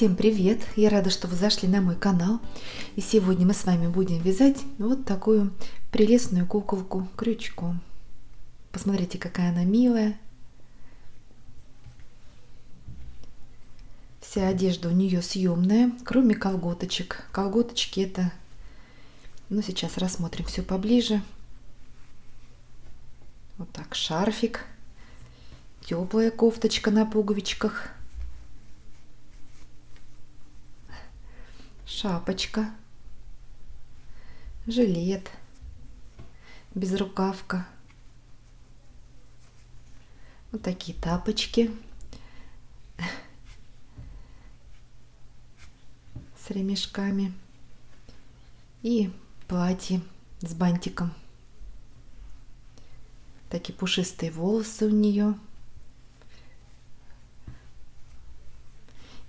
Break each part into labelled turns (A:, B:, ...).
A: Всем привет! Я рада, что вы зашли на мой канал. И сегодня мы с вами будем вязать вот такую прелестную куколку крючком. Посмотрите, какая она милая. Вся одежда у нее съемная, кроме колготочек. Колготочки это... Ну, сейчас рассмотрим все поближе. Вот так, шарфик. Теплая кофточка на пуговичках. Шапочка, жилет, безрукавка, вот такие тапочки с ремешками и платье с бантиком. Такие пушистые волосы у нее.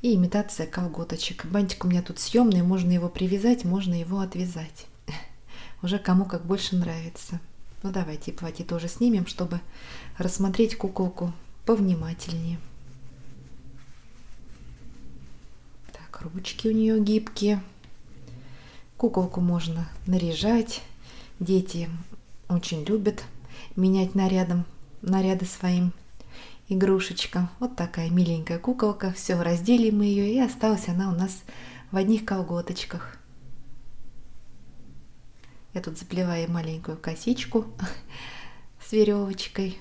A: И имитация колготочек. Бантик у меня тут съемный, можно его привязать, можно его отвязать. Уже кому как больше нравится. Ну давайте платье тоже снимем, чтобы рассмотреть куколку повнимательнее. Так, ручки у нее гибкие. Куколку можно наряжать. Дети очень любят менять наряды своим игрушечка. Вот такая миленькая куколка. Все, раздели мы ее, и осталась она у нас в одних колготочках. Я тут заплеваю маленькую косичку с веревочкой.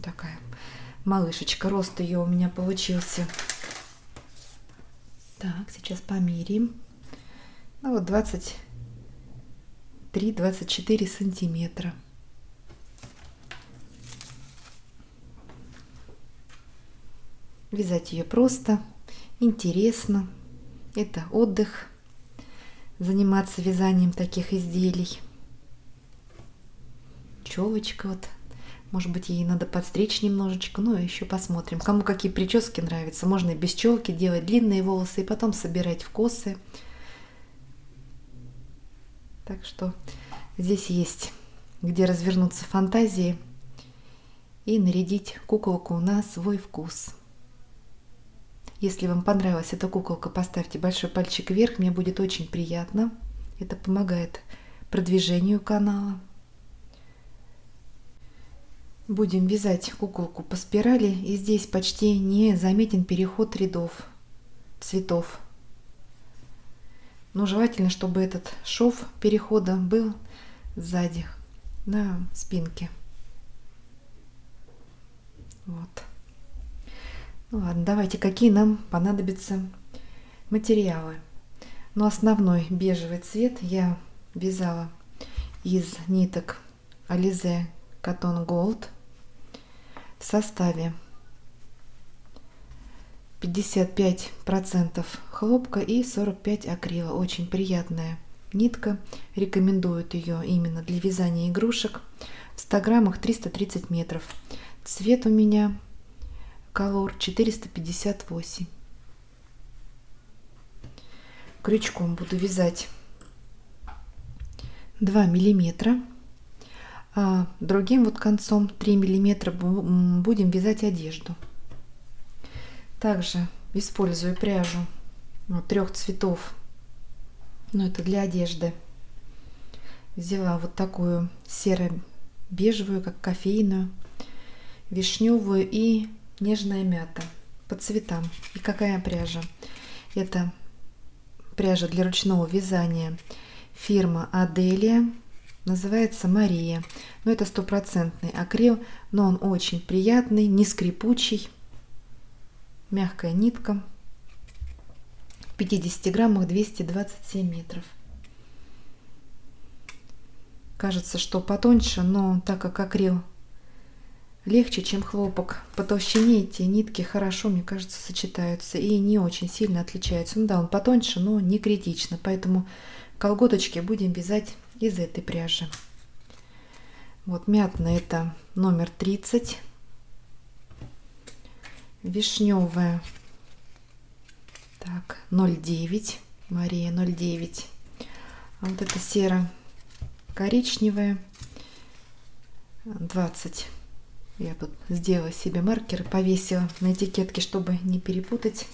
A: Такая малышечка. Рост ее у меня получился. Так, сейчас померяем. Ну вот 23-24 сантиметра. Вязать ее просто, интересно. Это отдых, заниматься вязанием таких изделий. Челочка вот, может быть, ей надо подстричь немножечко, но еще посмотрим. Кому какие прически нравятся, можно и без челки делать длинные волосы и потом собирать в косы. Так что здесь есть где развернуться фантазии и нарядить куколку на свой вкус. Если вам понравилась эта куколка, поставьте большой пальчик вверх, мне будет очень приятно. Это помогает продвижению канала. Будем вязать куколку по спирали, и здесь почти не заметен переход рядов цветов. Но желательно, чтобы этот шов перехода был сзади, на спинке. Вот. Ну ладно, давайте, какие нам понадобятся материалы. Ну, основной бежевый цвет я вязала из ниток Alize Cotton Gold в составе 55% хлопка и 45% акрила. Очень приятная нитка. Рекомендуют ее именно для вязания игрушек. В 100 граммах 330 метров. Цвет у меня Color 458. Крючком буду вязать 2 миллиметра, а другим вот концом 3 миллиметра будем вязать одежду. Также использую пряжу 3 цветов, но это для одежды. Взяла вот такую серо-бежевую, как кофейную, вишневую и нежная мята по цветам. И какая пряжа? Это пряжа для ручного вязания. Фирма Аделия. Называется Мария. Но это 100% акрил, но он очень приятный, не скрипучий. Мягкая нитка. В 50 граммах 227 метров. Кажется, что потоньше, но так как акрил легче, чем хлопок, по толщине эти нитки хорошо, мне кажется, сочетаются и не очень сильно отличаются. Ну да, он потоньше, но не критично, поэтому колготочки будем вязать из этой пряжи. Вот мятная, это номер 30, вишневая, так, 0,9, Мария 0,9, а вот это серо-коричневая 20. Я тут сделала себе маркеры, повесила на этикетке, чтобы не перепутать.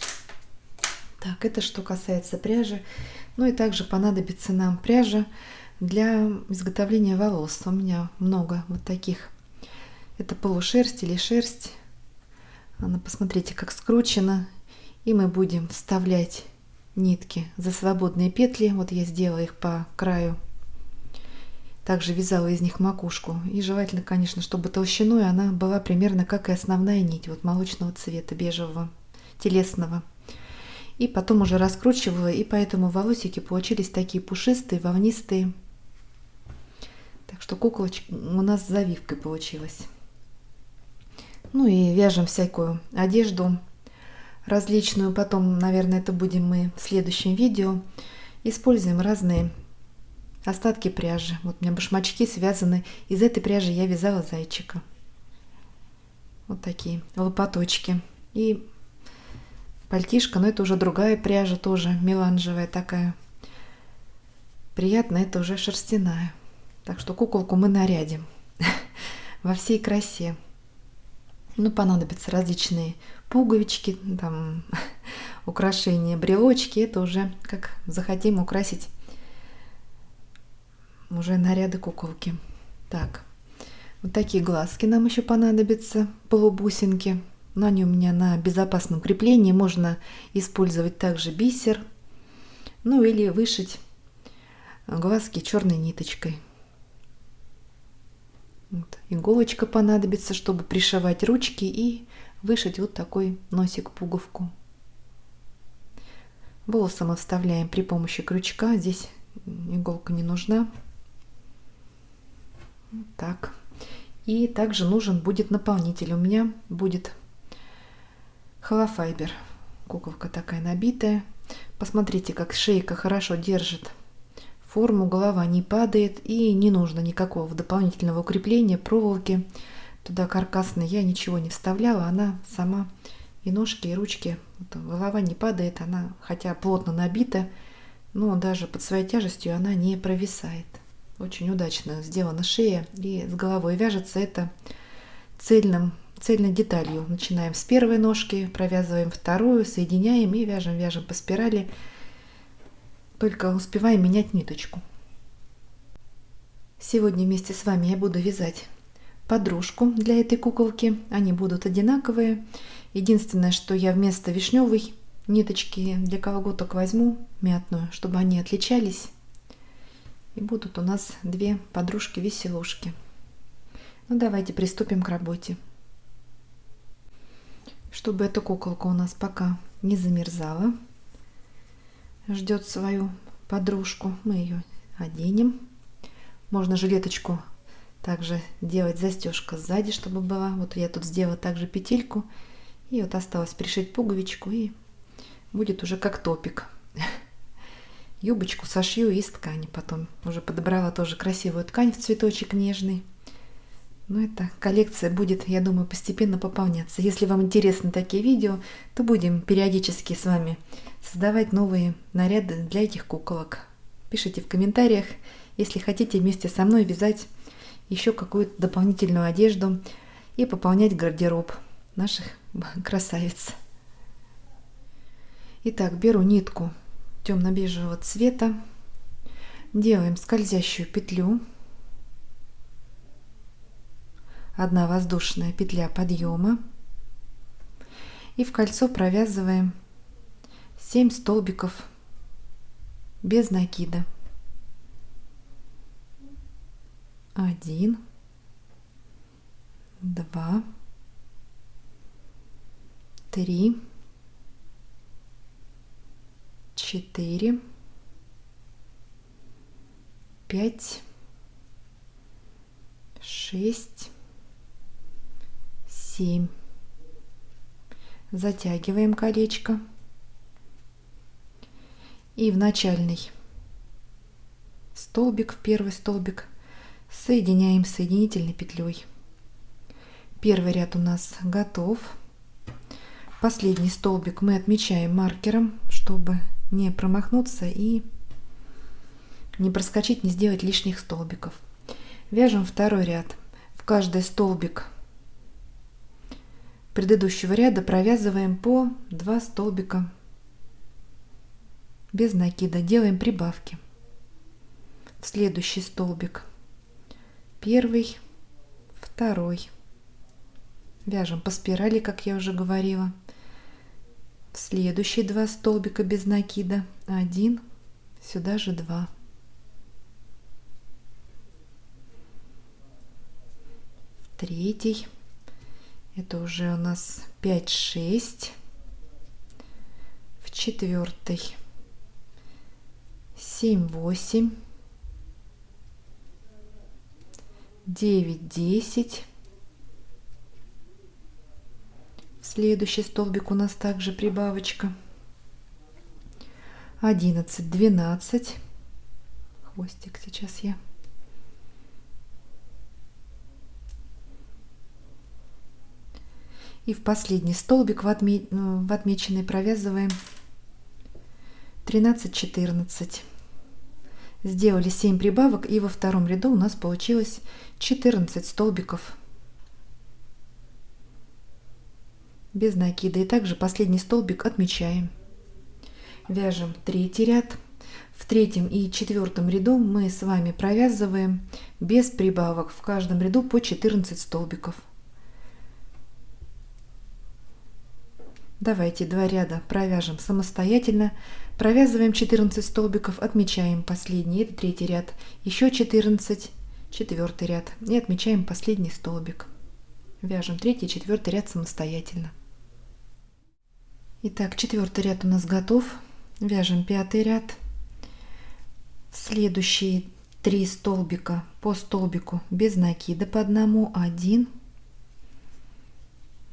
A: Так, это что касается пряжи. Ну и также понадобится нам пряжа для изготовления волос. У меня много вот таких. Это полушерсть или шерсть. Она, посмотрите, как скручена. И мы будем вставлять нитки за свободные петли. Вот я сделала их по краю. Также вязала из них макушку. И желательно, конечно, чтобы толщиной она была примерно как и основная нить. Вот молочного цвета, бежевого, телесного. И потом уже раскручивала. И поэтому волосики получились такие пушистые, волнистые. Так что куколочка у нас с завивкой получилась. Ну и вяжем всякую одежду различную. Потом, наверное, это будем мы в следующем видео. Используем разные остатки пряжи. Вот у меня башмачки связаны. Из этой пряжи я вязала зайчика. Вот такие лопаточки. И пальтишко, но это уже другая пряжа, тоже меланжевая такая. Приятно, это уже шерстяная. Так что куколку мы нарядим во всей красе. Ну, понадобятся различные пуговички, там, украшения, брелочки. Это уже как захотим украсить уже наряды куколки. Так, вот такие глазки нам еще понадобятся, полубусинки. Но они у меня на безопасном креплении. Можно использовать также бисер. Ну, или вышить глазки черной ниточкой. Вот. Иголочка понадобится, чтобы пришивать ручки и вышить вот такой носик-пуговку. Волосы мы вставляем при помощи крючка. Здесь иголка не нужна. Вот так. И также нужен будет наполнитель. У меня будет холофайбер. Куколка такая набитая. Посмотрите, как шейка хорошо держит форму, голова не падает, и не нужно никакого дополнительного укрепления, проволоки. Туда каркасной я ничего не вставляла, она сама и ножки, и ручки, голова не падает, она хотя плотно набита, но даже под своей тяжестью она не провисает. Очень удачно сделана шея, и с головой вяжется это цельной деталью. Начинаем с первой ножки, провязываем вторую, соединяем и вяжем по спирали. Только успеваем менять ниточку. Сегодня вместе с вами я буду вязать подружку для этой куколки. Они будут одинаковые. Единственное, что я вместо вишневой ниточки для колготок возьму мятную, чтобы они отличались. И будут у нас две подружки-веселушки. Ну, давайте приступим к работе. Чтобы эта куколка у нас пока не замерзала, ждет свою подружку, мы ее оденем. Можно жилеточку также делать застежка сзади, чтобы была. Вот я тут сделала также петельку, и вот осталось пришить пуговичку, и будет уже как топик. Юбочку сошью из ткани потом. Уже подобрала тоже красивую ткань в цветочек нежный. Но эта коллекция будет, я думаю, постепенно пополняться. Если вам интересны такие видео, то будем периодически с вами создавать новые наряды для этих куколок. Пишите в комментариях, если хотите вместе со мной вязать еще какую-то дополнительную одежду и пополнять гардероб наших красавиц. Итак, беру нитку темно-бежевого цвета, делаем скользящую петлю. Одна воздушная петля подъема, и в кольцо провязываем 7 столбиков без накида. 1, 2, 3, 4, 5, 6, 7. Затягиваем колечко и в начальный столбик, в первый столбик, соединяем соединительной петлей. Первый ряд у нас готов. Последний столбик мы отмечаем маркером, чтобы не промахнуться и не проскочить, не сделать лишних столбиков. Вяжем второй ряд. В каждый столбик предыдущего ряда провязываем по 2 столбика без накида, делаем прибавки. В следующий столбик первый, второй, вяжем по спирали, как я уже говорила. В следующие 2 столбика без накида 1, сюда же 2. В третий, это уже у нас 5, 6. В четвертый 7, 8, 9, 10. В следующий столбик у нас также прибавочка. 11, 12. Хвостик сейчас я. И в последний столбик в отмеченный провязываем 13, 14. Сделали 7 прибавок, и во втором ряду у нас получилось 14 столбиков без накида. И также последний столбик отмечаем. Вяжем третий ряд. В третьем и четвертом ряду мы с вами провязываем без прибавок. В каждом ряду по 14 столбиков. Давайте 2 ряда провяжем самостоятельно. Провязываем 14 столбиков, отмечаем последний, это третий ряд. Еще 14, четвертый ряд. И отмечаем последний столбик. Вяжем третий и четвертый ряд самостоятельно. Итак, четвертый ряд у нас готов. Вяжем пятый ряд. Следующие 3 столбика по столбику без накида по одному. 1,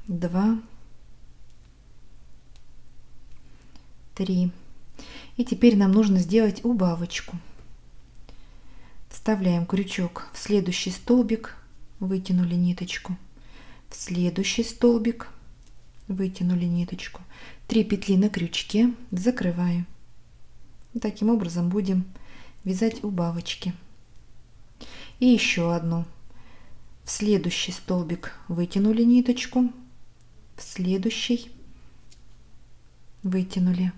A: 2, 3. И теперь нам нужно сделать убавочку. Вставляем крючок в следующий столбик, вытянули ниточку, в следующий столбик, вытянули ниточку, 3 петли на крючке, закрываем. И таким образом будем вязать убавочки. И еще одну. В следующий столбик вытянули ниточку, в следующий вытянули,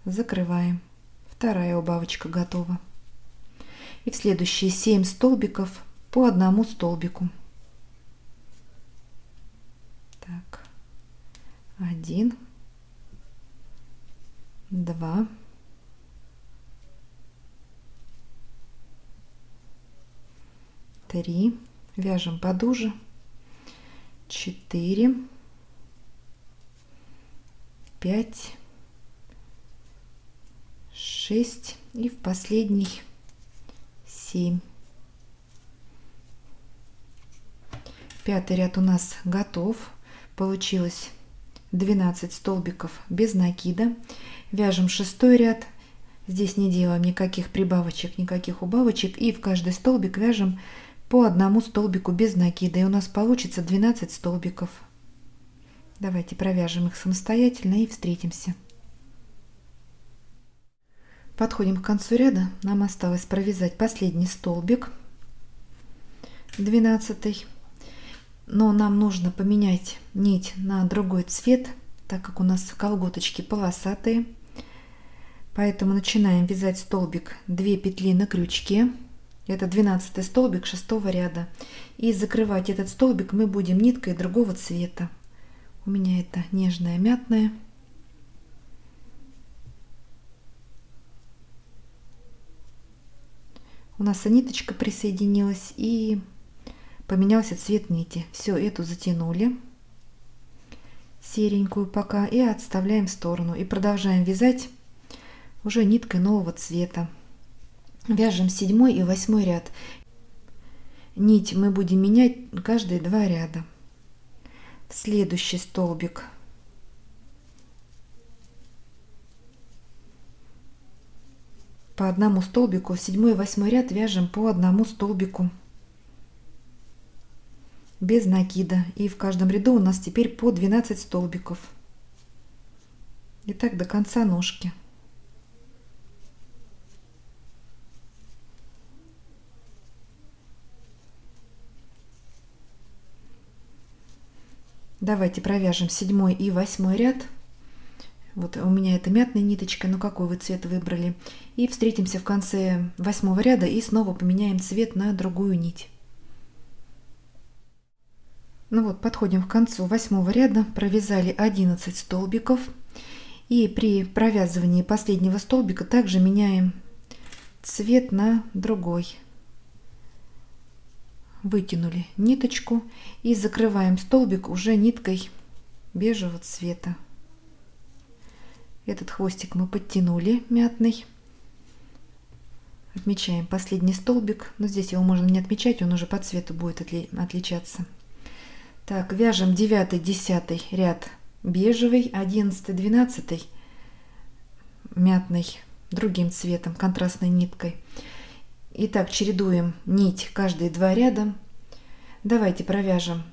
A: закрываем. Вторая убавочка готова. И в следующие 7 столбиков по одному столбику. Так, 1, 2, 3, вяжем потуже, 4, 5, 6 и в последний 7. Пятый ряд у нас готов. Получилось 12 столбиков без накида. Вяжем шестой ряд. Здесь не делаем никаких прибавочек, никаких убавочек. И в каждый столбик вяжем по одному столбику без накида. И у нас получится 12 столбиков. Давайте провяжем их самостоятельно и встретимся. Подходим к концу ряда. Нам осталось провязать последний столбик, 12. Но нам нужно поменять нить на другой цвет, так как у нас колготочки полосатые. Поэтому начинаем вязать столбик 2 петли на крючке. Это 12 столбик 6 ряда. И закрывать этот столбик мы будем ниткой другого цвета. У меня это нежная мятная. У нас и ниточка присоединилась, и поменялся цвет нити. Все, эту затянули, серенькую пока, и отставляем в сторону. И продолжаем вязать уже ниткой нового цвета. Вяжем 7 и 8 ряд. Нить мы будем менять каждые 2 ряда. В следующий столбик по одному столбику, 7 и 8 ряд вяжем по одному столбику без накида. И в каждом ряду у нас теперь по 12 столбиков. И так до конца ножки. Давайте провяжем 7 и 8 ряд. Вот у меня это мятная ниточка, но какой вы цвет выбрали. И встретимся в конце 8 ряда и снова поменяем цвет на другую нить. Ну вот, подходим к концу 8 ряда, провязали 11 столбиков. И при провязывании последнего столбика также меняем цвет на другой. Вытянули ниточку и закрываем столбик уже ниткой бежевого цвета. Этот хвостик мы подтянули мятный. Отмечаем последний столбик, но здесь его можно не отмечать, он уже по цвету будет отличаться. Так, вяжем 9-10 ряд бежевый, 11-12 мятный другим цветом, контрастной ниткой. Итак, чередуем нить каждые 2 ряда. Давайте провяжем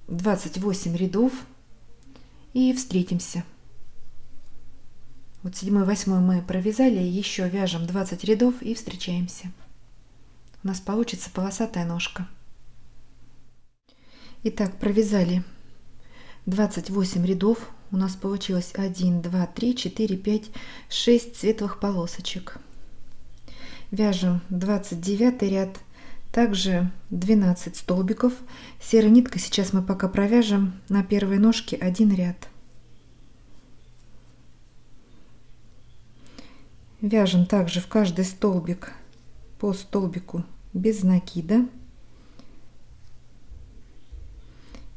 A: 28 рядов и встретимся. Вот 7-8 мы провязали, еще вяжем 20 рядов и встречаемся. У нас получится полосатая ножка. Итак, провязали 28 рядов. У нас получилось 1, 2, 3, 4, 5, 6 светлых полосочек. Вяжем 29 ряд, также 12 столбиков. Серой ниткой сейчас мы пока провяжем на первой ножке 1 ряд. Вяжем также в каждый столбик по столбику без накида.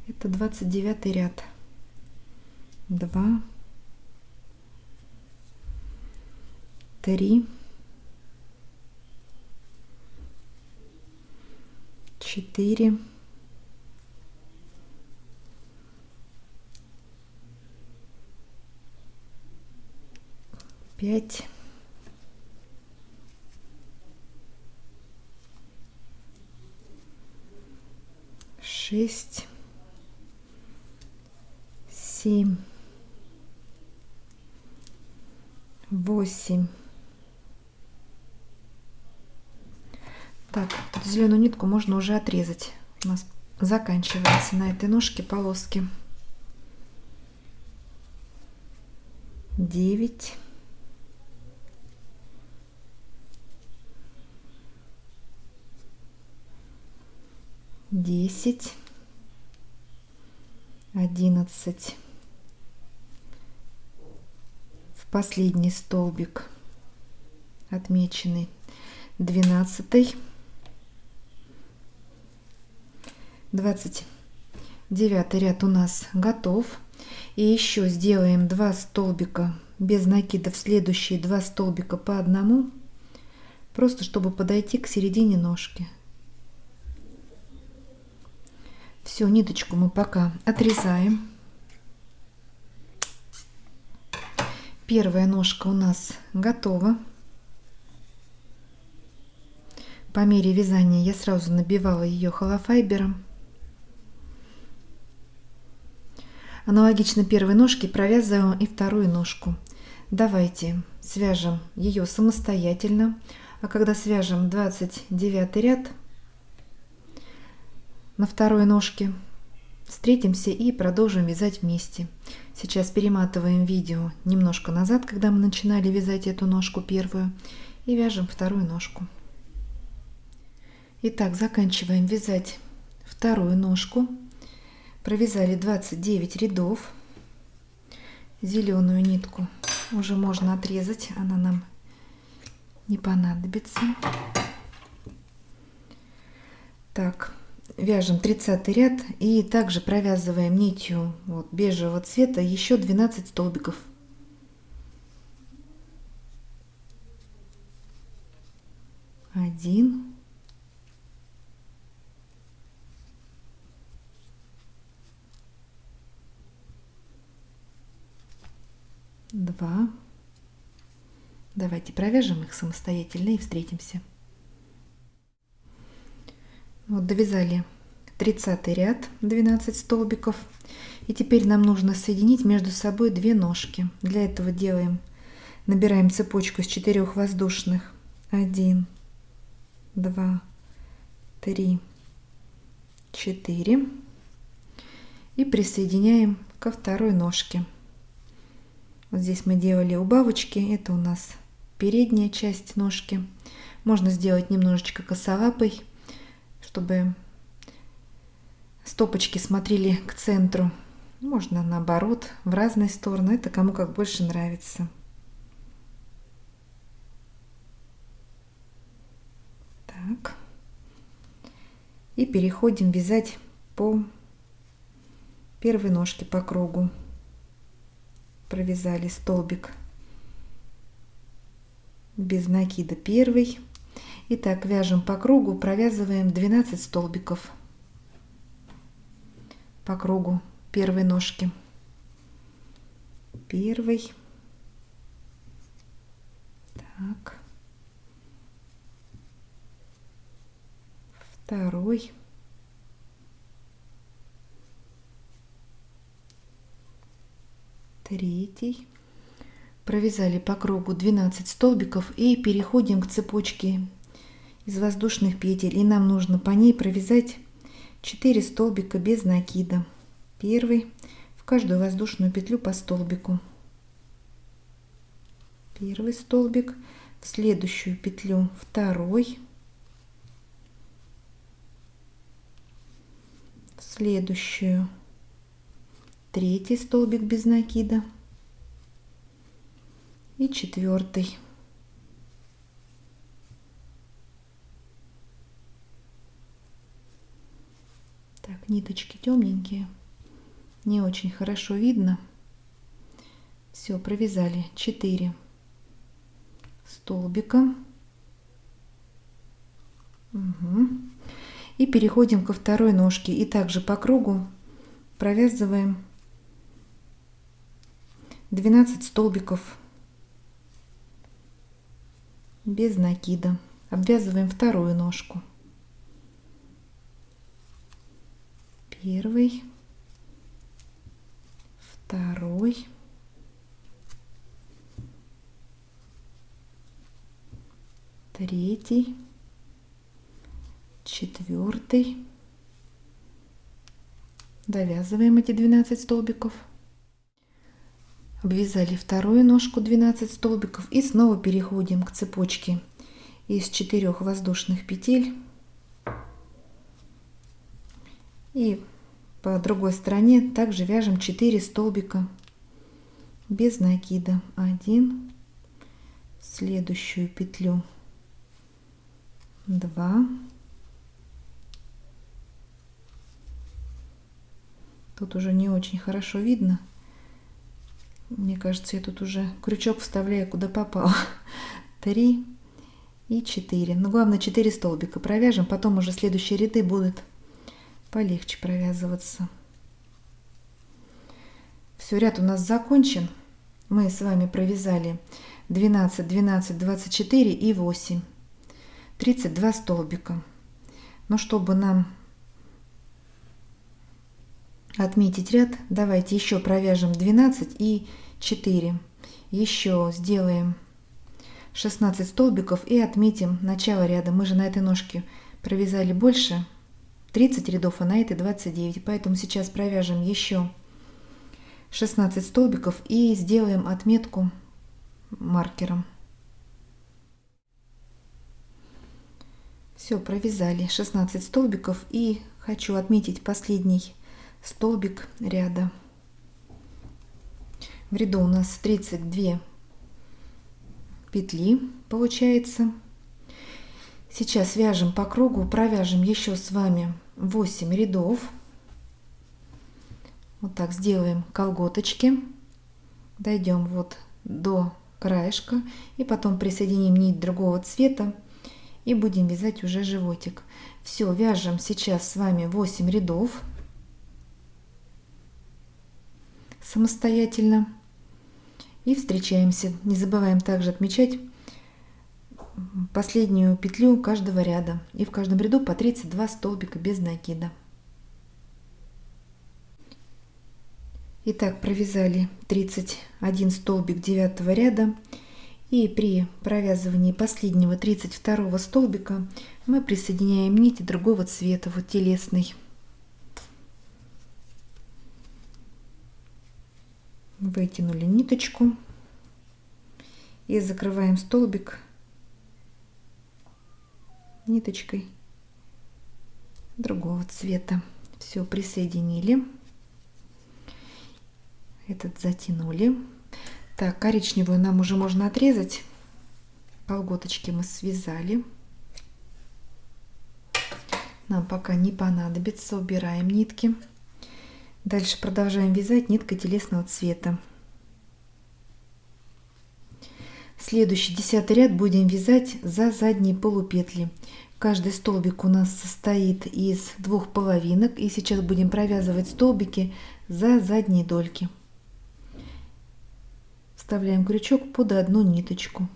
A: Это 29 ряд. 2, 3, 4, 5, 6, 7, 8. Так, тут зеленую нитку можно уже отрезать. У нас заканчивается на этой ножке полоски. 9. 10. 11. В последний столбик отмеченный 12. 29 ряд у нас готов. И еще сделаем 2 столбика без накида в следующие 2 столбика по одному, просто чтобы подойти к середине ножки. Все, ниточку мы пока отрезаем. Первая ножка у нас готова. По мере вязания я сразу набивала ее холофайбером. Аналогично первой ножке провязываем и вторую ножку. Давайте свяжем ее самостоятельно. А когда свяжем 29 ряд на второй ножке, встретимся и продолжим вязать вместе. Сейчас перематываем видео немножко назад, когда мы начинали вязать эту ножку первую, и вяжем вторую ножку. Итак, заканчиваем вязать вторую ножку. Провязали 29 рядов. Зеленую нитку уже можно отрезать, она нам не понадобится. Так, вяжем 30 ряд и также провязываем нитью вот бежевого цвета еще 12 столбиков. 1, 2. Давайте провяжем их самостоятельно и встретимся. Вот довязали 30 ряд, 12 столбиков. И теперь нам нужно соединить между собой 2 ножки. Для этого набираем цепочку из 4 воздушных. 1, 2, 3, 4. и присоединяем ко второй ножке. Вот здесь мы делали убавочки, это у нас передняя часть ножки. Можно сделать немножечко косолапой, чтобы стопочки смотрели к центру. Можно наоборот, в разные стороны, это кому как больше нравится. Так. И переходим вязать по первой ножке по кругу. Провязали столбик без накида первый. Итак, вяжем по кругу, провязываем 12 столбиков по кругу первой ножки. Первый. Так. Второй. Третий. Провязали по кругу 12 столбиков и переходим к цепочке из воздушных петель. И нам нужно по ней провязать 4 столбика без накида. Первый. В каждую воздушную петлю по столбику. Первый столбик. В следующую петлю второй. В следующую третий столбик без накида. И четвертый. Так, ниточки темненькие, не очень хорошо видно. Все, провязали 4 столбика. Угу. И переходим ко второй ножке. И также по кругу провязываем 12 столбиков без накида. Обвязываем вторую ножку. Первый, второй, третий, четвертый. Довязываем эти 12 столбиков. Обвязали вторую ножку 12 столбиков и снова переходим к цепочке из 4 воздушных петель. И по другой стороне также вяжем 4 столбика без накида. 1, в следующую петлю 2. Тут уже не очень хорошо видно. Мне кажется, я тут уже крючок вставляю куда попало. 3 и 4. Но главное 4 столбика провяжем, потом уже следующие ряды будут полегче провязываться. Все, ряд у нас закончен. Мы с вами провязали 12, 12, 24 и 8. 32 столбика. Но чтобы нам отметить ряд, давайте еще провяжем 12 и 4. Еще сделаем 16 столбиков и отметим начало ряда. Мы же на этой ножке провязали больше 30 рядов, а на этой 29. Поэтому сейчас провяжем еще 16 столбиков и сделаем отметку маркером. Все, провязали 16 столбиков и хочу отметить последний столбик ряда. В ряду у нас 32 петли получается. Сейчас вяжем по кругу, провяжем еще с вами 8 рядов. Вот так сделаем колготочки, дойдем вот до краешка и потом присоединим нить другого цвета и будем вязать уже животик. Все, вяжем сейчас с вами 8 рядов самостоятельно и встречаемся. Не забываем также отмечать последнюю петлю каждого ряда и в каждом ряду по 32 столбика без накида. Итак, провязали 31 столбик 9 ряда и при провязывании последнего 32 столбика мы присоединяем нити другого цвета, вот телесный. Вытянули ниточку и закрываем столбик ниточкой другого цвета. Все, присоединили. Этот затянули. Так, коричневую нам уже можно отрезать. Колготочки мы связали. Нам пока не понадобится. Убираем нитки. Дальше продолжаем вязать ниткой телесного цвета. Следующий 10 ряд будем вязать за задние полупетли. Каждый столбик у нас состоит из 2 половинок. И сейчас будем провязывать столбики за задние дольки. Вставляем крючок под одну ниточку.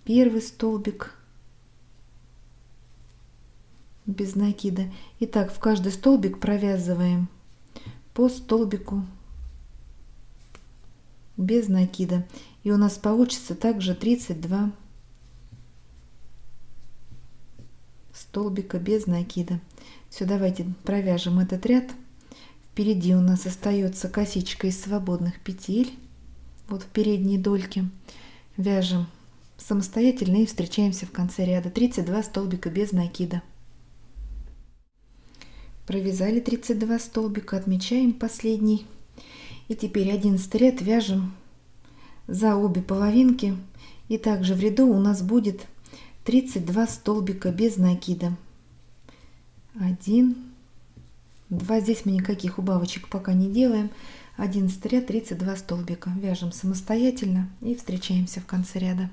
A: Первый столбик без накида. Итак, в каждый столбик провязываем по столбику без накида. И у нас получится также 32 столбика без накида. Все, давайте провяжем этот ряд. Впереди у нас остается косичка из свободных петель. Вот в передней дольке. Вяжем самостоятельно и встречаемся в конце ряда. 32 столбика без накида. Провязали 32 столбика, отмечаем последний. И теперь 11 ряд вяжем за обе половинки. И также в ряду у нас будет 32 столбика без накида. 1, 2. Здесь мы никаких убавочек пока не делаем. 11 ряд, 32 столбика. Вяжем самостоятельно и встречаемся в конце ряда.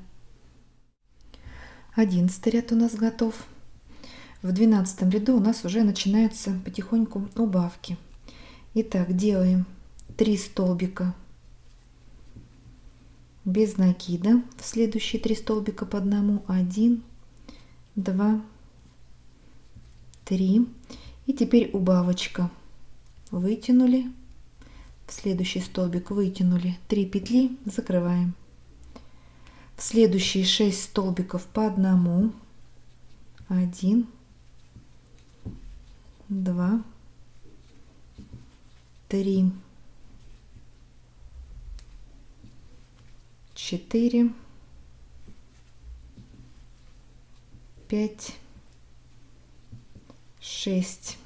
A: 11 ряд у нас готов. В 12 ряду у нас уже начинаются потихоньку убавки. Итак, делаем 3 столбика без накида. В следующие 3 столбика по одному. 1, 2, 3. И теперь убавочка. Вытянули. В следующий столбик вытянули 3 петли, закрываем. В следующие 6 столбиков по одному. 1, 2, 3, 4, 5, 6.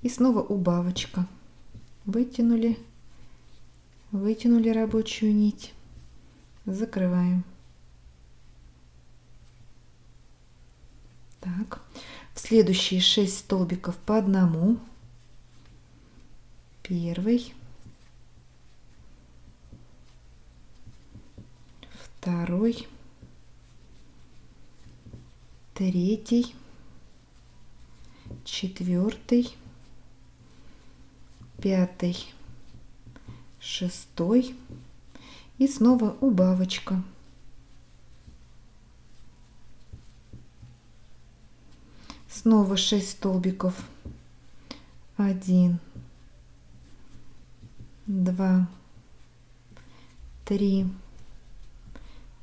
A: И снова убавочка. Вытянули, вытянули рабочую нить, закрываем. Так, в следующие 6 столбиков по одному. Первый, второй, третий, четвертый, пятый, шестой и снова убавочка. Снова 6 столбиков. 1, 2, 3,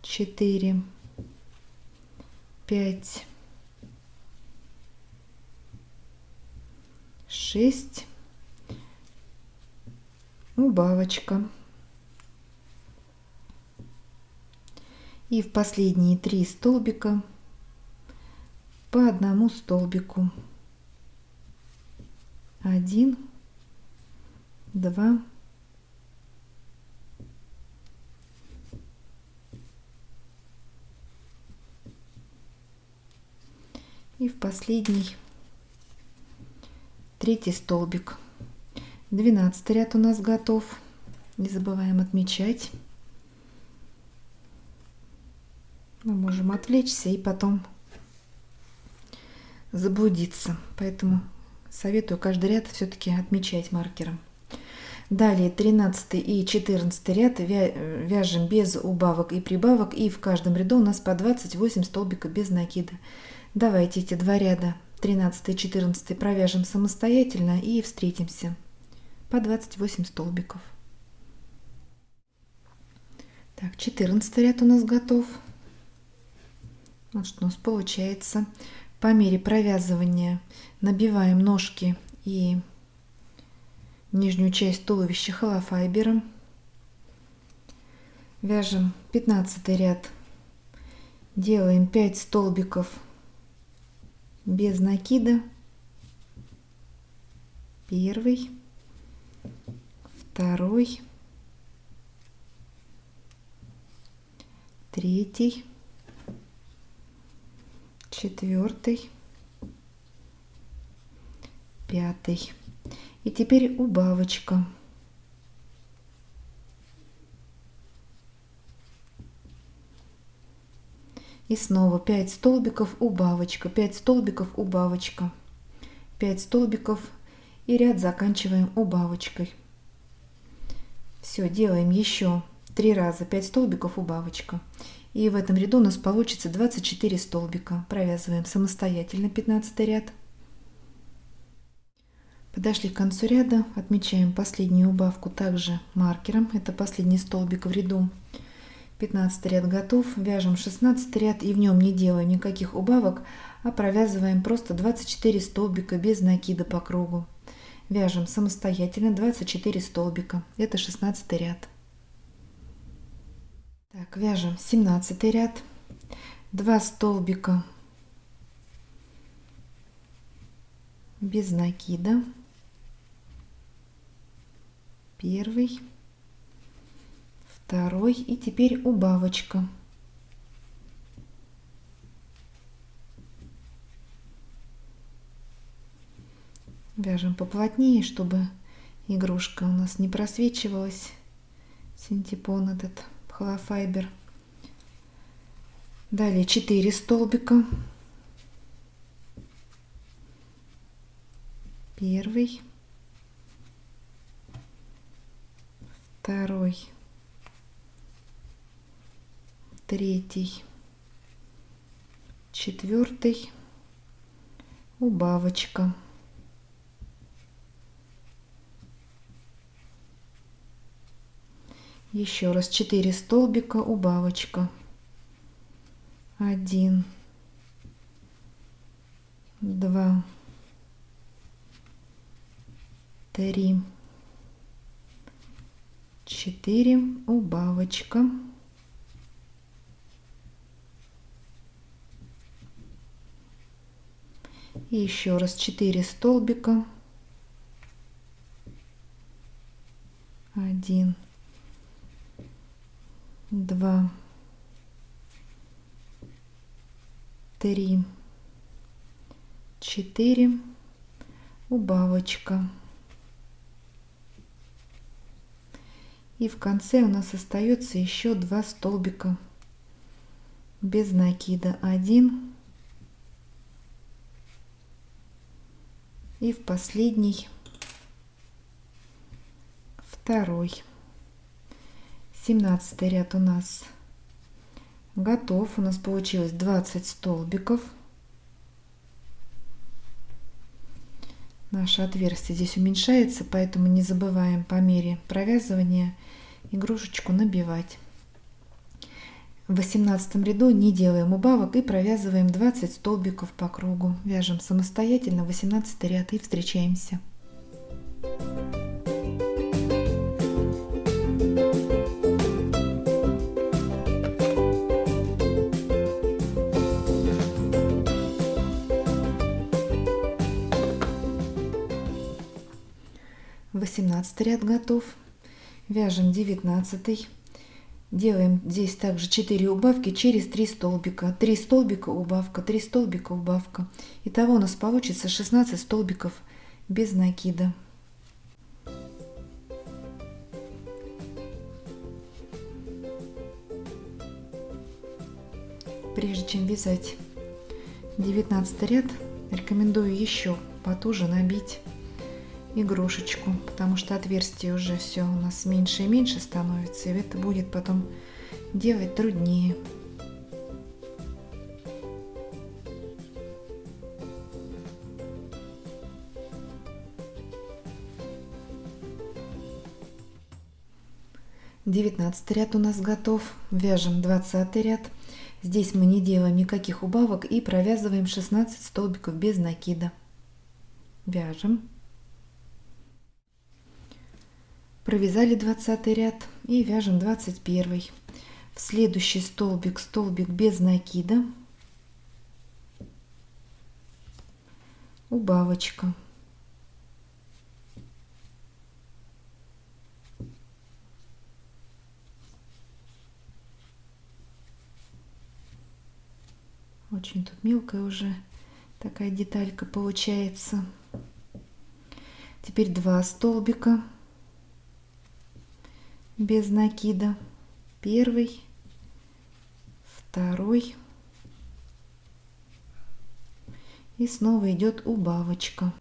A: 4, 5, 6. Убавочка. И в последние 3 столбика по одному столбику. 1, 2, 3. И в последний 3 столбик. 12 ряд у нас готов. Не забываем отмечать. Мы можем отвлечься и потом заблудиться. Поэтому советую каждый ряд все-таки отмечать маркером. Далее 13 и 14 ряд вяжем без убавок и прибавок. И в каждом ряду у нас по 28 столбиков без накида. Давайте эти 2 ряда 13 и 14 провяжем самостоятельно и встретимся. По 28 столбиков. Так, 14 ряд у нас готов. Вот что у нас получается. По мере провязывания набиваем ножки и нижнюю часть туловища холофайбером. Вяжем 15 ряд, делаем 5 столбиков без накида. Первый, второй, третий, четвертый, пятый. И теперь убавочка. И снова 5 столбиков, убавочка, 5 столбиков, убавочка, 5 столбиков и ряд заканчиваем убавочкой. Все, делаем еще 3 раза 5 столбиков, убавочка. И в этом ряду у нас получится 24 столбика. Провязываем самостоятельно 15 ряд. Подошли к концу ряда, отмечаем последнюю убавку также маркером. Это последний столбик в ряду. 15 ряд готов. Вяжем 16 ряд и в нем не делаем никаких убавок, а провязываем просто 24 столбика без накида по кругу. Вяжем самостоятельно 24 столбика. Это 16 ряд. Так, вяжем 17 ряд. 2 столбика без накида. Первый, второй и теперь убавочка. Вяжем поплотнее, чтобы игрушка у нас не просвечивалась, синтепон этот, холофайбер. Далее 4 столбика. Первый, второй, третий, четвертый, убавочка. Еще раз 4 столбика, убавочка. 1, 2, 3, 4, убавочка. И еще раз 4 столбика. 1, 2, 3, 4, убавочка. И в конце у нас остается еще 2 столбика без накида. 1 и в последний второй. 17 ряд у нас готов. У нас получилось 20 столбиков. Наше отверстие здесь уменьшается, поэтому не забываем по мере провязывания игрушечку набивать. В 18 ряду не делаем убавок и провязываем 20 столбиков по кругу. Вяжем самостоятельно 18 ряд и встречаемся. Восемнадцатый ряд готов. Вяжем 19. Делаем здесь также 4 убавки через 3 столбика. 3 столбика убавка, 3 столбика убавка. Итого у нас получится 16 столбиков без накида. Прежде чем вязать 19 ряд, рекомендую еще потуже набить игрушечку, потому что отверстие уже все у нас меньше и меньше становится, и это будет потом делать труднее. Девятнадцатый ряд у нас готов. Вяжем 20 ряд. Здесь мы не делаем никаких убавок и провязываем 16 столбиков без накида. Вяжем. Провязали 20 ряд и вяжем 21. В следующий столбик столбик без накида, убавочка, очень тут мелкая уже такая деталька получается. Теперь 2 столбика без накида, первый, второй, и снова идет убавочка.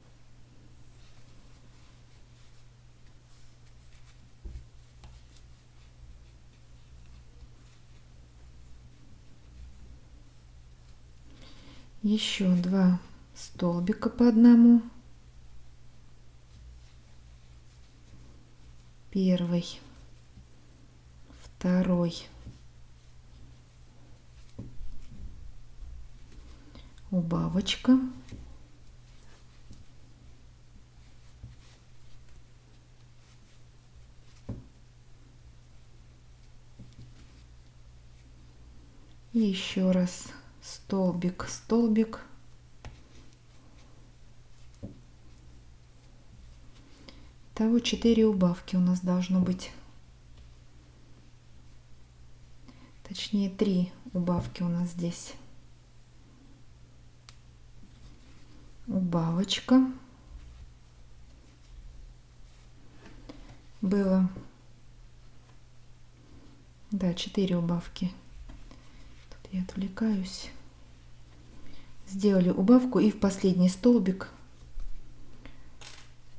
A: Еще 2 столбика по одному, первый, второй, убавочка, и еще раз столбик, столбик, того 4 убавки у нас должно быть, точнее 3 убавки у нас здесь. Убавочка, было, да, 4 убавки. Тут я отвлекаюсь. Сделали убавку и в последний столбик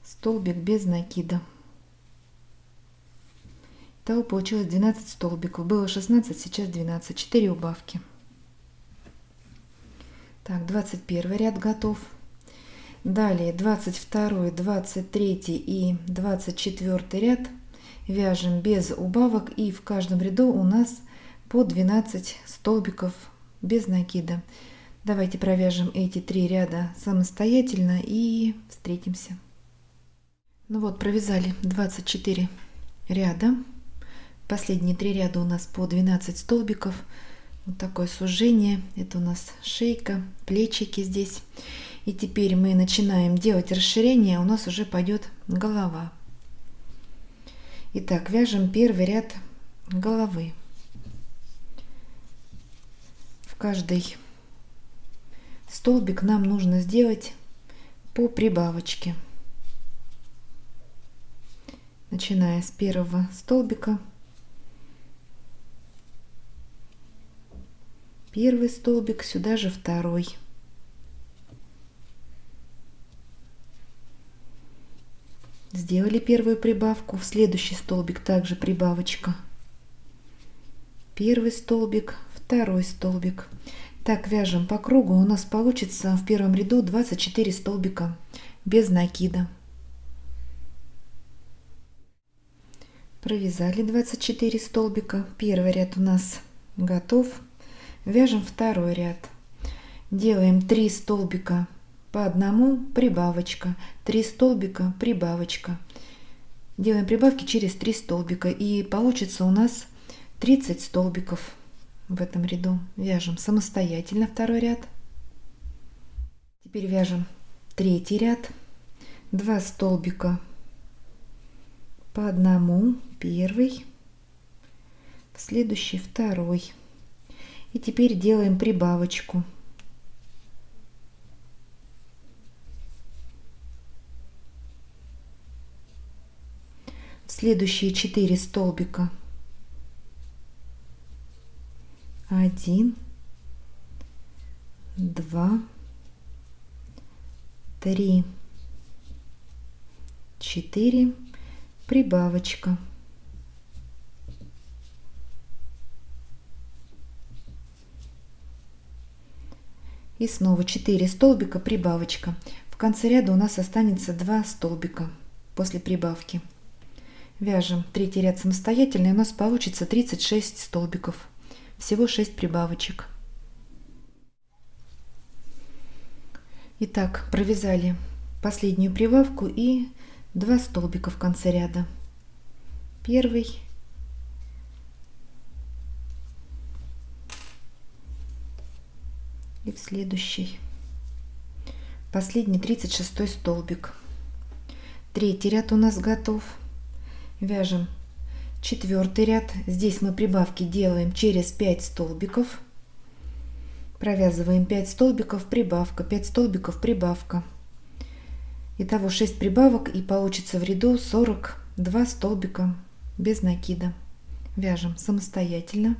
A: столбик без накида. Итого получилось 12 столбиков. Было 16, сейчас 12. 4 убавки. Так, 21 ряд готов. Далее 22, 23 и 24 ряд вяжем без убавок, и в каждом ряду у нас по 12 столбиков без накида. Давайте провяжем эти 3 ряда самостоятельно и встретимся. Ну вот, провязали 24 ряда. Последние 3 ряда у нас по 12 столбиков. Вот такое сужение. Это у нас шейка, плечики здесь. И теперь мы начинаем делать расширение. У нас уже пойдет голова. Итак, вяжем первый ряд головы. В каждый столбик нам нужно сделать по прибавочке. Начиная с первого столбика. Первый столбик, сюда же второй. Сделали первую прибавку, в следующий столбик также прибавочка. Первый столбик, второй столбик. Так вяжем по кругу. У нас получится в первом ряду 24 столбика без накида. Провязали 24 столбика. Первый ряд у нас готов. Вяжем второй ряд. Делаем 3 столбика по одному, прибавочка, 3 столбика, прибавочка. Делаем прибавки через 3 столбика, и получится у нас 30 столбиков в этом ряду. Вяжем самостоятельно второй ряд. Теперь вяжем третий ряд. 2 столбика по одному, первый, в следующий второй. И теперь делаем прибавочку. В следующие 4 столбика 1, 2, 3, 4, прибавочка. И снова 4 столбика, прибавочка. В конце ряда у нас останется 2 столбика после прибавки. Вяжем третий ряд самостоятельно, и у нас получится 36 столбиков. Всего 6 прибавочек. Итак, провязали последнюю прибавку и 2 столбика в конце ряда. первый. И в следующий. Последний 36 столбик. Третий ряд у нас готов. Вяжем четвертый ряд. Здесь мы прибавки делаем через 5 столбиков. Провязываем 5 столбиков, прибавка, 5 столбиков, прибавка. Итого 6 прибавок, и получится в ряду 42 столбика без накида. Вяжем самостоятельно.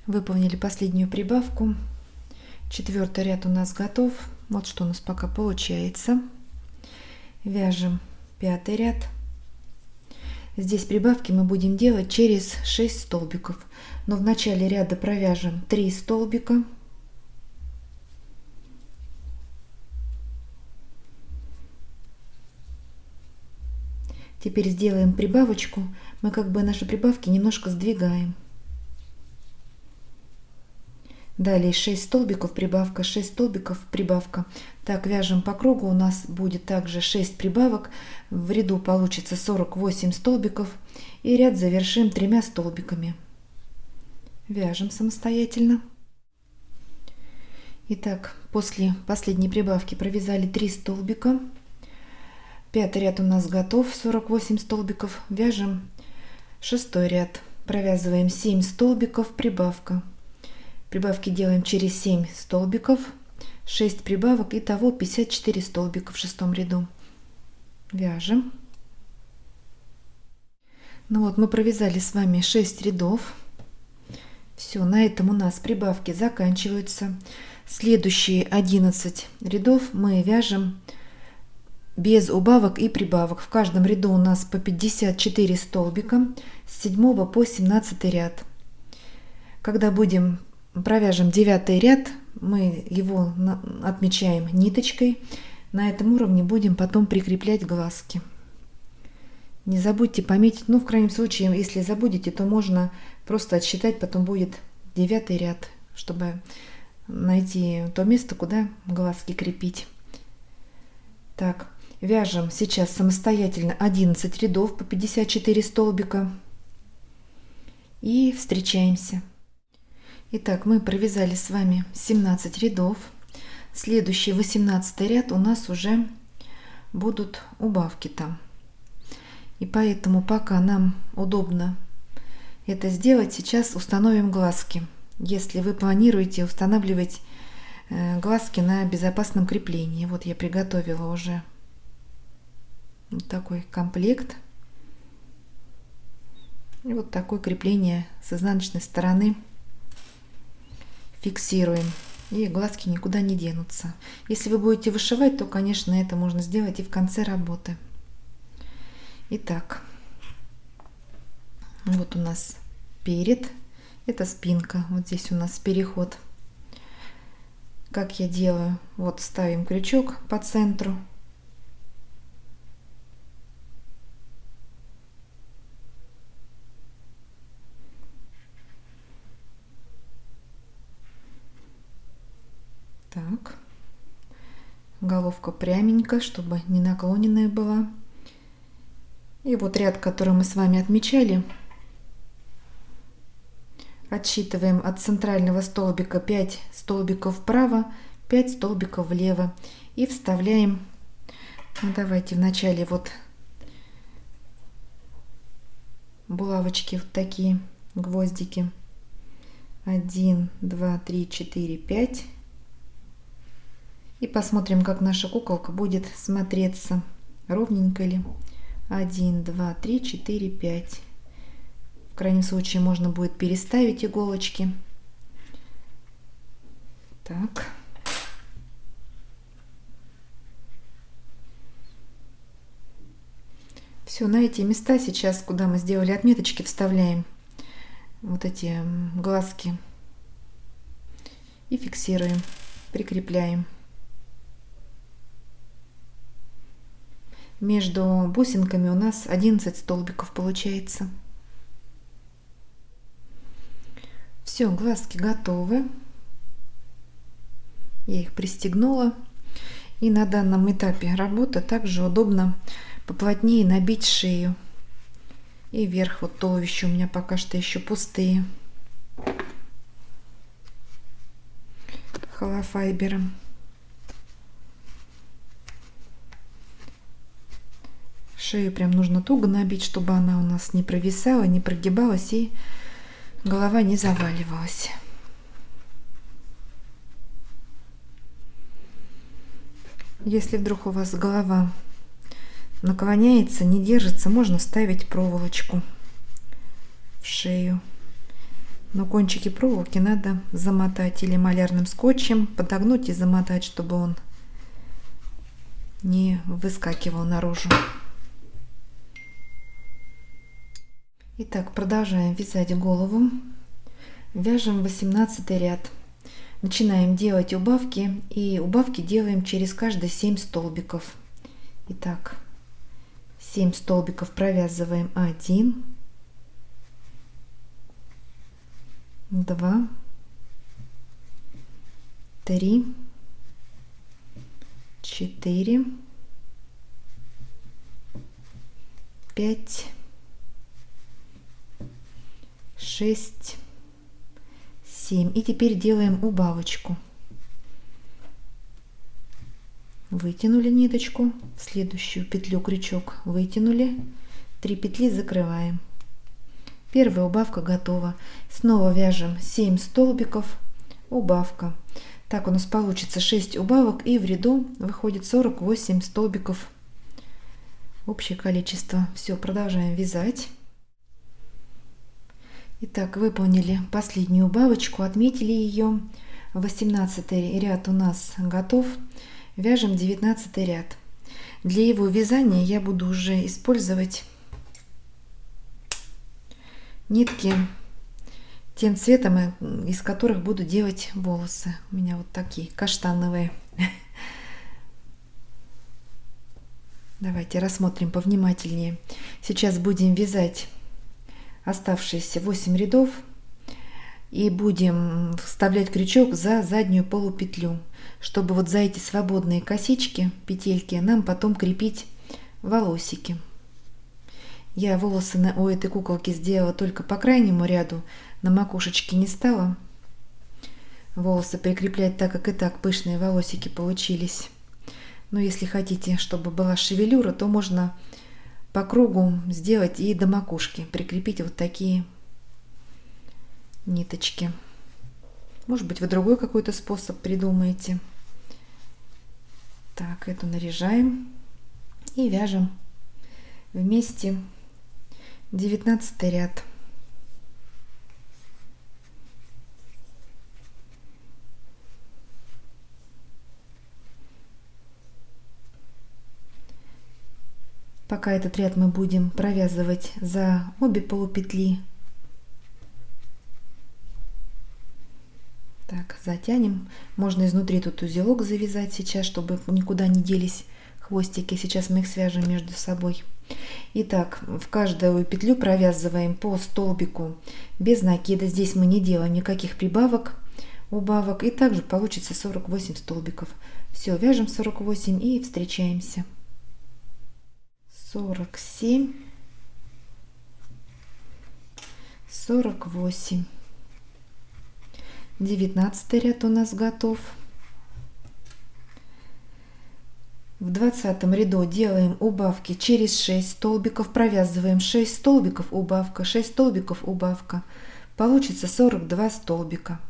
A: Выполнили последнюю прибавку. Четвертый ряд у нас готов. Вот что у нас пока получается. Вяжем пятый ряд. Здесь прибавки мы будем делать через 6 столбиков. Но в начале ряда провяжем 3 столбика. Теперь сделаем прибавочку. Мы как бы наши прибавки немножко сдвигаем. Далее 6 столбиков прибавка, 6 столбиков прибавка. Так вяжем по кругу. У нас будет также 6 прибавок. В ряду получится 48 столбиков. И ряд завершим 3 столбиками. Вяжем самостоятельно. Итак, после последней прибавки провязали 3 столбика. Пятый ряд у нас готов, 48 столбиков. Вяжем шестой ряд. Провязываем 7 столбиков, прибавка. Прибавки делаем через 7 столбиков, 6 прибавок, итого 54 столбика в шестом ряду. Вяжем. Ну вот, мы провязали с вами 6 рядов. Все, на этом у нас прибавки заканчиваются. Следующие 11 рядов мы вяжем без убавок и прибавок. В каждом ряду у нас по 54 столбика с 7 по 17 ряд. Когда провяжем 9 ряд, мы его отмечаем ниточкой. На этом уровне будем потом прикреплять глазки. Не забудьте пометить, в крайнем случае, если забудете, то можно просто отсчитать, потом будет 9 ряд, чтобы найти то место, куда глазки крепить. Так, вяжем сейчас самостоятельно 11 рядов по 54 столбика и встречаемся. Итак, мы провязали с вами 17 рядов. Следующий 18 ряд у нас уже будут убавки там. И поэтому, пока нам удобно это сделать, сейчас установим глазки. Если вы планируете устанавливать глазки на безопасном креплении. Вот я приготовила уже вот такой комплект. И вот такое крепление с изнаночной стороны. Фиксируем, и глазки никуда не денутся. Если вы будете вышивать, то, конечно, это можно сделать и в конце работы. Итак, вот у нас перед, это спинка, вот здесь у нас переход. Как я делаю? Вот ставим крючок по центру. Так, головка пряменько, чтобы не наклоненная была. И вот ряд, который мы с вами отмечали, отсчитываем от центрального столбика 5 столбиков вправо, 5 столбиков влево и вставляем. Давайте вначале вот булавочки, вот такие гвоздики. 1, 2, 3, 4, 5. И посмотрим, как наша куколка будет смотреться. Ровненько ли? 1, 2, 3, 4, 5. В крайнем случае можно будет переставить иголочки. Так. Все, на эти места сейчас, куда мы сделали отметочки, вставляем вот эти глазки и фиксируем, прикрепляем. Между бусинками у нас 11 столбиков получается. Все, глазки готовы. Я их пристегнула. И на данном этапе работы также удобно поплотнее набить шею. И вверх вот туловище у меня пока что еще пустые. Холофайбером. Шею прям нужно туго набить, чтобы она у нас не провисала, не прогибалась и голова не заваливалась. Если вдруг у вас голова наклоняется, не держится, можно вставить проволочку в шею. Но кончики проволоки надо замотать или малярным скотчем, подогнуть и замотать, чтобы он не выскакивал наружу. Итак, продолжаем вязать голову. Вяжем 18 ряд. Начинаем делать убавки, и убавки делаем через каждые 7 столбиков. Итак, 7 столбиков провязываем 1, 2, 3, 4, 5, 6, 7. И теперь делаем убавочку. Вытянули ниточку, в следующую петлю крючок вытянули, 3 петли закрываем. Первая убавка готова. Снова вяжем 7 столбиков, убавка. Так у нас получится 6 убавок, и в ряду выходит 48 столбиков. Общее количество. Все, продолжаем вязать. Итак, выполнили последнюю убавочку, отметили ее. 18 ряд у нас готов. Вяжем 19 ряд. Для его вязания я буду уже использовать нитки тем цветом, из которых буду делать волосы. У меня вот такие каштановые. Давайте рассмотрим повнимательнее. Сейчас будем вязать оставшиеся 8 рядов и будем вставлять крючок за заднюю полупетлю, чтобы вот за эти свободные косички, петельки, нам потом крепить волосики. Я волосы у этой куколки сделала только по крайнему ряду, на макушечке не стала волосы прикреплять, так как и так пышные волосики получились. Но если хотите, чтобы была шевелюра, то можно по кругу сделать и до макушки, прикрепить вот такие ниточки. Может быть, вы другой какой-то способ придумаете. Так, эту наряжаем и вяжем вместе 19 ряд. Пока этот ряд мы будем провязывать за обе полупетли. Так, затянем. Можно изнутри тут узелок завязать сейчас, чтобы никуда не делись хвостики. Сейчас мы их свяжем между собой. Итак, в каждую петлю провязываем по столбику без накида. Здесь мы не делаем никаких прибавок, убавок. И также получится 48 столбиков. Все, вяжем 48 и встречаемся. 47, 48. 19 ряд у нас готов. В 20 ряду делаем убавки через 6 столбиков, провязываем 6 столбиков, убавка, 6 столбиков, убавка. Получится 42 столбика.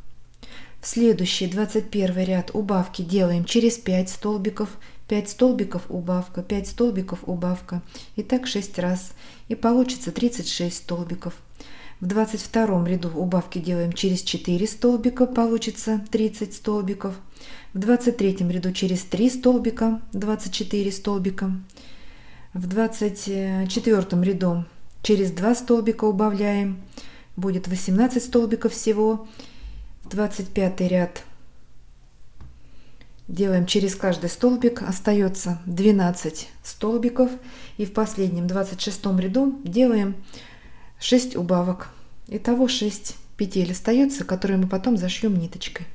A: В следующий 21 ряд убавки делаем через 5 столбиков, 5 столбиков, убавка, 5 столбиков, убавка. И так 6 раз. И получится 36 столбиков. В 22 ряду убавки делаем через 4 столбика, получится 30 столбиков. В 23 ряду через 3 столбика, 24 столбика. В 24 ряду через 2 столбика убавляем, будет 18 столбиков всего. В 25 ряд делаем через каждый столбик, остается 12 столбиков. И в последнем 26 ряду делаем 6 убавок. Итого 6 петель остается, которые мы потом зашьем ниточкой.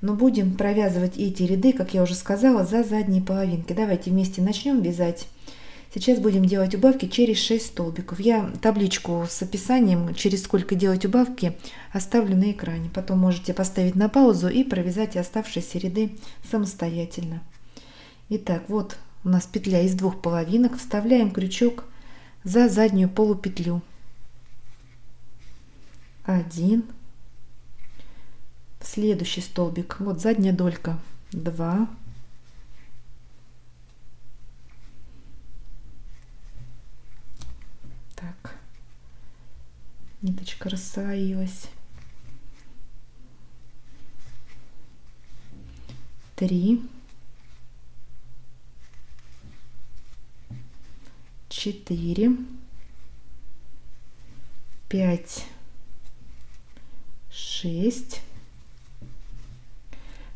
A: Но будем провязывать эти ряды, как я уже сказала, за задние половинки. Давайте вместе начнем вязать Сейчас будем делать убавки через 6 столбиков. Я табличку с описанием, через сколько делать убавки, оставлю на экране. Потом можете поставить на паузу и провязать оставшиеся ряды самостоятельно. Итак, вот у нас петля из 2 половинок. Вставляем крючок за заднюю полупетлю. 1. Следующий столбик. Вот задняя долька. 2. Так. Ниточка рассоилась. 3. 4. 5. 6.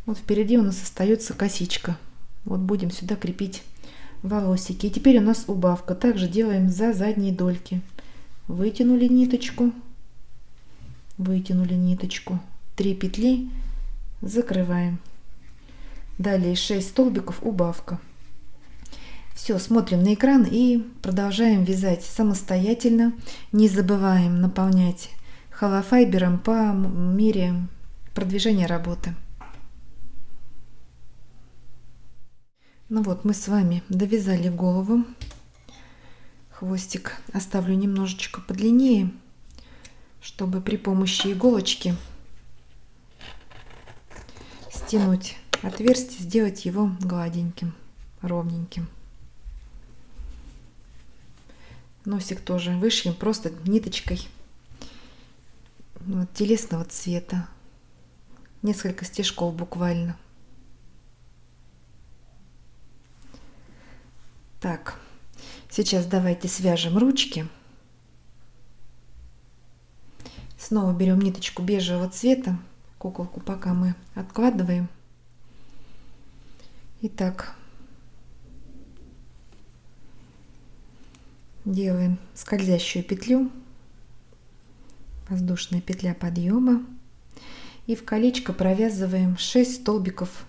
A: Вот впереди у нас остается косичка. Вот будем сюда крепить волосики. И теперь у нас убавка. Также делаем за задние дольки. Вытянули ниточку. Вытянули ниточку. 3 петли. Закрываем. Далее 6 столбиков убавка. Все, смотрим на экран и продолжаем вязать самостоятельно. Не забываем наполнять холофайбером по мере продвижения работы. Ну вот, мы с вами довязали голову. Хвостик оставлю немножечко подлиннее, чтобы при помощи иголочки стянуть отверстие, сделать его гладеньким, ровненьким. Носик тоже вышьем просто ниточкой вот, телесного цвета. Несколько стежков буквально. Так, сейчас давайте свяжем ручки. Снова берем ниточку бежевого цвета. Куколку пока мы откладываем. Итак, делаем скользящую петлю, воздушная петля подъема, и в колечко провязываем 6 столбиков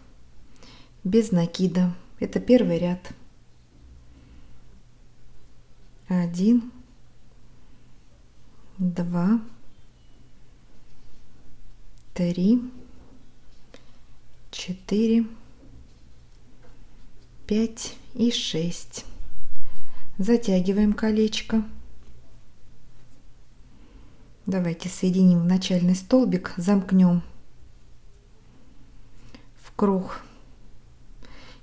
A: без накида. Это первый ряд. 1, 2, 3, 4, 5 и 6. Затягиваем колечко. Давайте соединим в начальный столбик, замкнем в круг.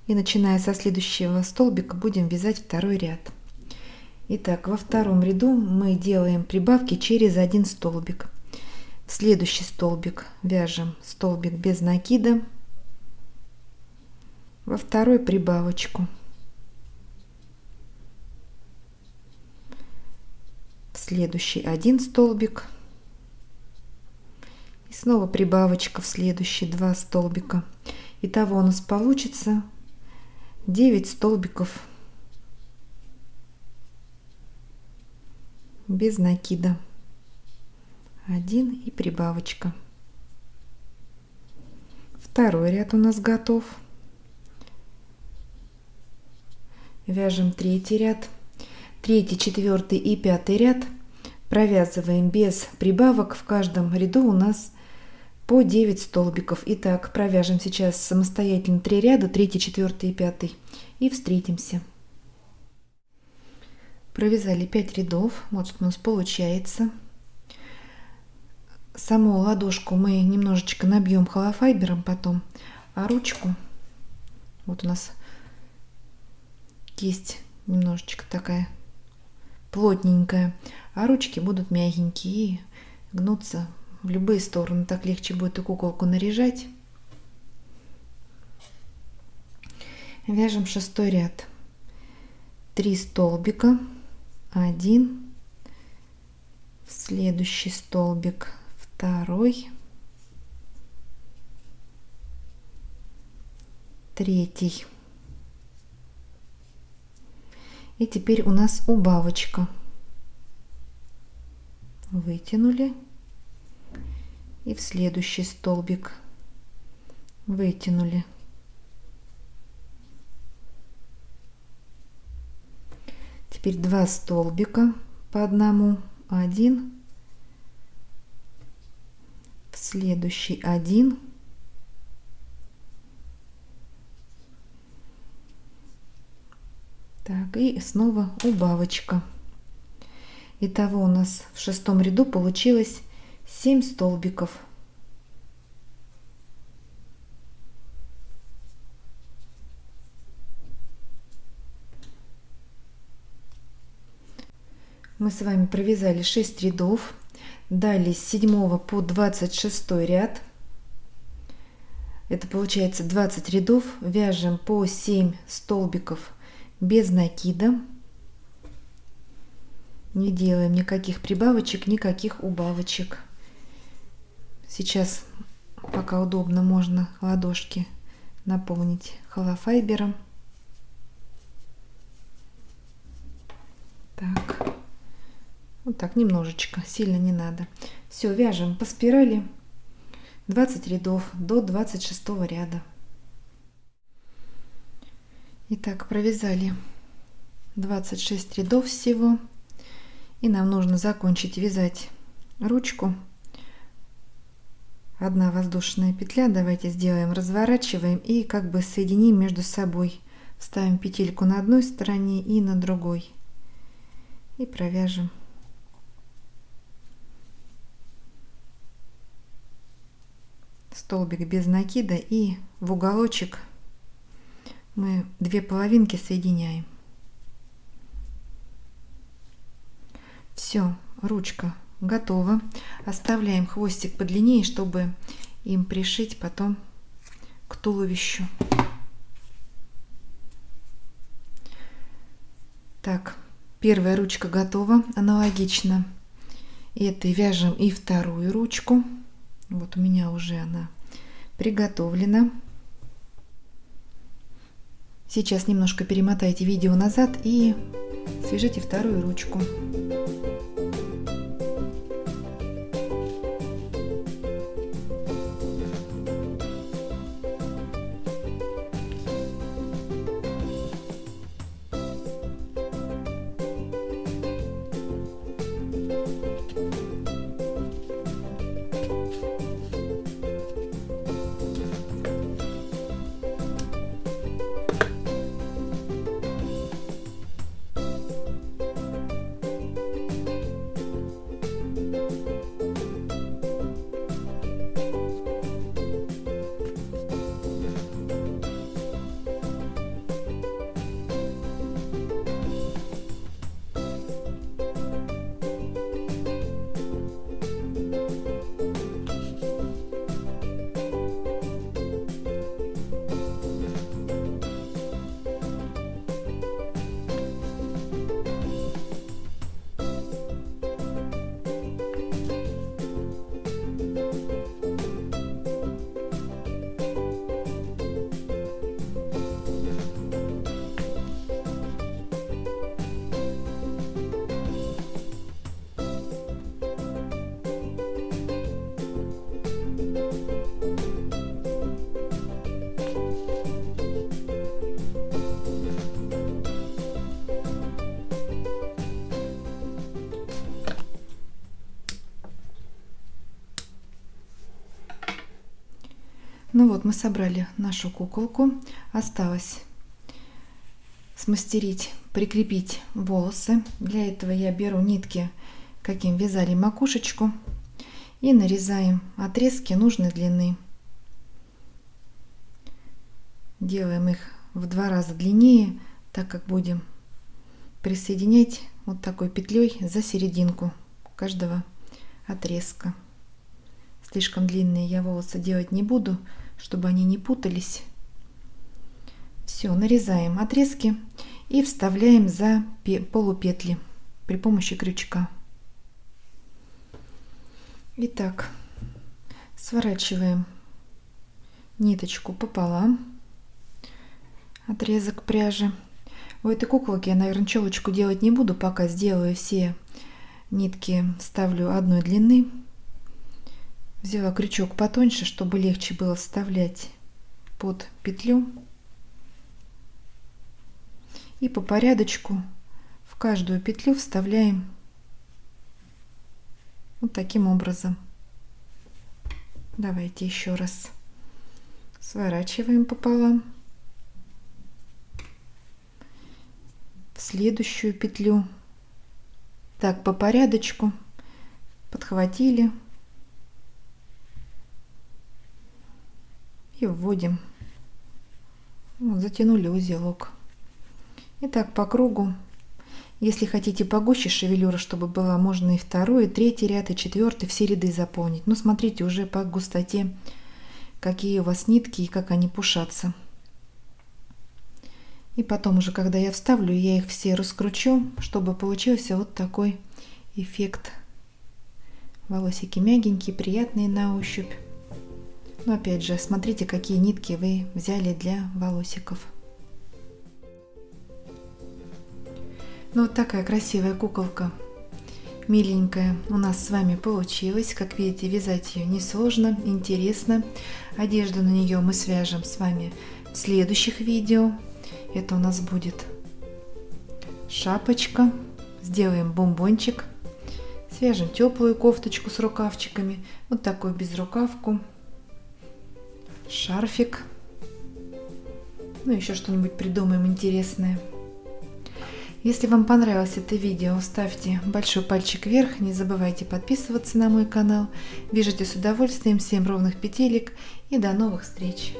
A: И начиная со следующего столбика будем вязать второй ряд. Итак, во втором ряду мы делаем прибавки через 1 столбик. В следующий столбик вяжем столбик без накида. Во второй прибавочку. В следующий 1 столбик. И снова прибавочка в следующие 2 столбика. Итого у нас получится 9 столбиков без накида. 1 и прибавочка. Второй ряд у нас готов. Вяжем третий ряд. Третий, четвертый и пятый ряд провязываем без прибавок. В каждом ряду у нас по 9 столбиков. Итак, провяжем сейчас самостоятельно 3 ряда, 3, 4 и 5, и встретимся. Провязали 5 рядов. Вот что у нас получается. Саму ладошку мы немножечко набьем холофайбером потом, а ручку, вот у нас кисть немножечко такая плотненькая, а ручки будут мягенькие и гнуться в любые стороны. Так легче будет и куколку наряжать. Вяжем 6-й ряд. 3 столбика, 1, в следующий столбик 2, 3. И теперь у нас убавочка. Вытянули. И в следующий столбик вытянули. Теперь 2 столбика по одному, 1, в следующий 1, так, и снова убавочка. Итого у нас в 6 ряду получилось 7 столбиков. Мы с вами провязали 6 рядов. Далее с 7 по 26 ряд. Это получается 20 рядов. Вяжем по 7 столбиков без накида. Не делаем никаких прибавочек, никаких убавочек. Сейчас, пока удобно, можно ладошки наполнить холофайбером. Так. Вот так, немножечко, сильно не надо. Все, вяжем по спирали 20 рядов до 26 ряда. Итак, провязали 26 рядов всего. И нам нужно закончить вязать ручку. 1 воздушная петля. Давайте сделаем, разворачиваем и как бы соединим между собой. Вставим петельку на одной стороне и на другой. И провяжем. Столбик без накида, и в уголочек мы 2 половинки соединяем. Все, ручка готова. Оставляем хвостик подлиннее, чтобы им пришить потом к туловищу. Так, первая ручка готова. Аналогично этой вяжем и вторую ручку. Вот у меня уже она приготовлена. Сейчас немножко перемотайте видео назад и свяжите вторую ручку. Ну вот, мы собрали нашу куколку. Осталось смастерить, прикрепить волосы. Для этого я беру нитки, каким вязали макушечку, и нарезаем отрезки нужной длины. Делаем их в 2 раза длиннее, так как будем присоединять вот такой петлей за серединку каждого отрезка. Слишком длинные я волосы делать не буду, чтобы они не путались. Все, нарезаем отрезки и вставляем за полупетли при помощи крючка. Итак, сворачиваем ниточку пополам, отрезок пряжи. У этой куколки я, наверное, челочку делать не буду, пока сделаю все нитки, ставлю одной длины. Взяла крючок потоньше, чтобы легче было вставлять под петлю. И по порядочку в каждую петлю вставляем вот таким образом. Давайте еще раз сворачиваем пополам в следующую петлю. Так, по порядочку подхватили и вводим. Вот, затянули узелок. И так по кругу. Если хотите погуще шевелюра, чтобы была, можно и второй, и третий ряд, и четвертый, все ряды заполнить. Но смотрите уже по густоте, какие у вас нитки и как они пушатся. И потом уже, когда я вставлю, я их все раскручу, чтобы получился вот такой эффект. Волосики мягенькие, приятные на ощупь. Но опять же, смотрите, какие нитки вы взяли для волосиков. Ну, вот такая красивая куколка, миленькая, у нас с вами получилась. Как видите, вязать ее несложно, интересно. Одежду на нее мы свяжем с вами в следующих видео. Это у нас будет шапочка. Сделаем бомбончик. Свяжем теплую кофточку с рукавчиками. Вот такую безрукавку. Шарфик. Ну, еще что-нибудь придумаем интересное. Если вам понравилось это видео, ставьте большой пальчик вверх, не забывайте подписываться на мой канал. Вяжите с удовольствием, 7 ровных петелек и до новых встреч!